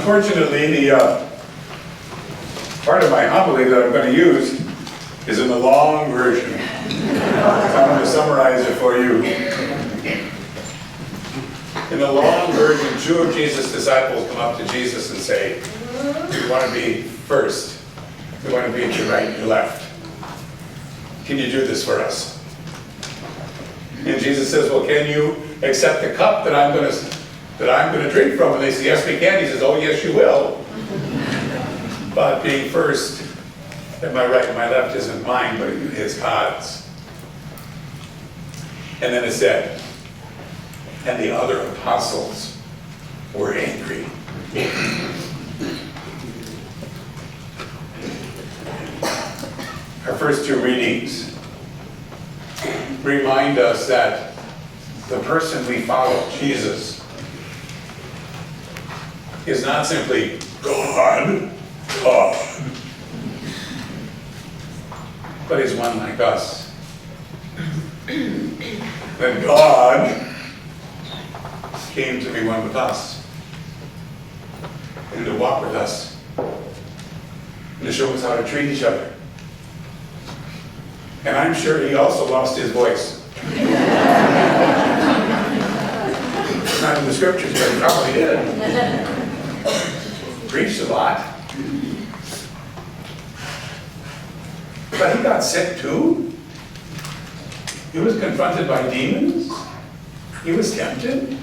Unfortunately, the part of my homily that I'm going to use is in the long version. So I'm going to summarize it for you. In the long version, two of Jesus' disciples come up to Jesus and say, we want to be first. We want to be at your right and your left. Can you do this for us? And Jesus says, well, can you accept the cup that I'm going to drink from? And they say, yes, we can. He says, oh, yes, you will. But being first at my right and my left isn't mine, but it's God's. And then it said, and the other apostles were angry. Our first two readings remind us that the person we follow, Jesus, is not simply God, but is one like us. That God came to be one with us and to walk with us and to show us how to treat each other. And I'm sure he also lost his voice. It's not in the scriptures, but he probably did. Preached a lot. But he got sick too. He was confronted by demons. He was tempted.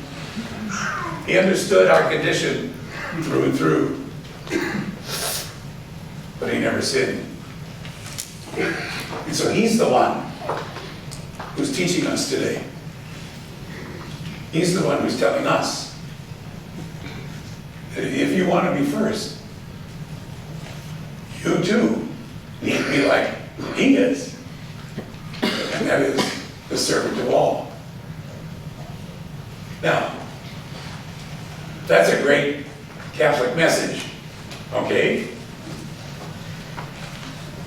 He understood our condition through and through. But he never sinned. And so he's the one who's teaching us today. He's the one who's telling us that if you want to be first, you too need to be like he is. And that is the servant of all. Now, that's a great Catholic message, okay?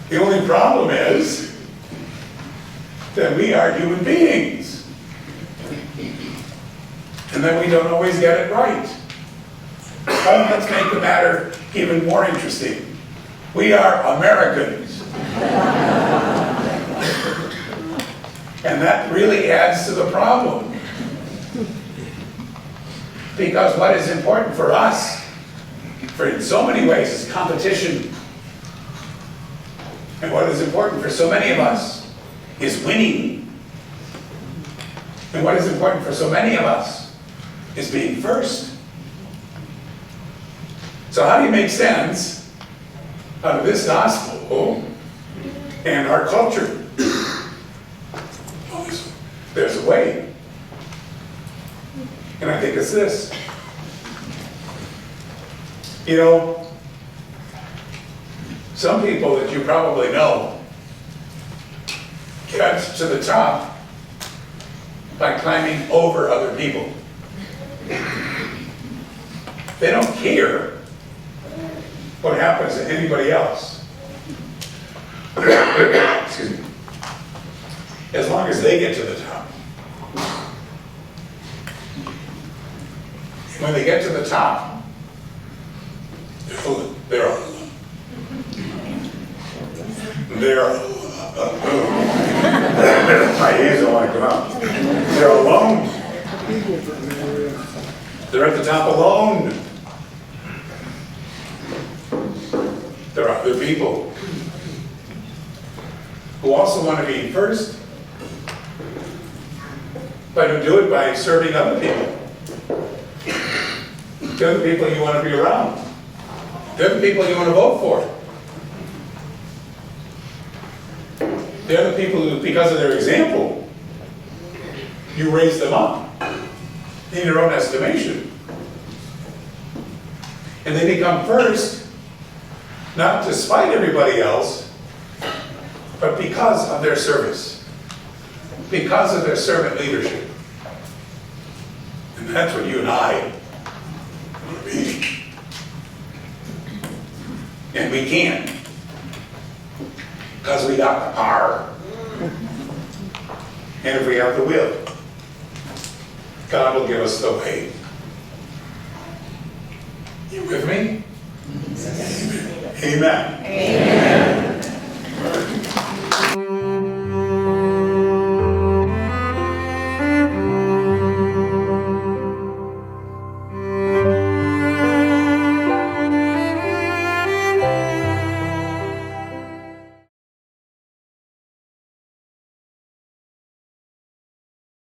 The only problem is that we are human beings. And that we don't always get it right. Well, let's make the matter even more interesting. We are Americans. And that really adds to the problem. Because what is important for us, in so many ways, is competition. And what is important for so many of us is winning. And what is important for so many of us is being first. So how do you make sense out of this gospel and our culture? Well, there's a way. And I think it's this. You know, some people that you probably know get to the top by climbing over other people. They don't care what happens to anybody else. Excuse me. As long as they get to the top. When they get to the top, they're alone. My ears don't want to come out. They're alone. They're at the top alone. There are other people who also want to be first, but who do it by serving other people. They're the people you want to be around. They're the people you want to vote for. They're the people who, because of their example, you raise them up in your own estimation. And they become first, not to spite everybody else, but because of their service. Because of their servant leadership. And that's what you and I want to be. And we can. Because we got the power. And if we have the will, God will give us the way. You with me? Amen. Amen. Amen.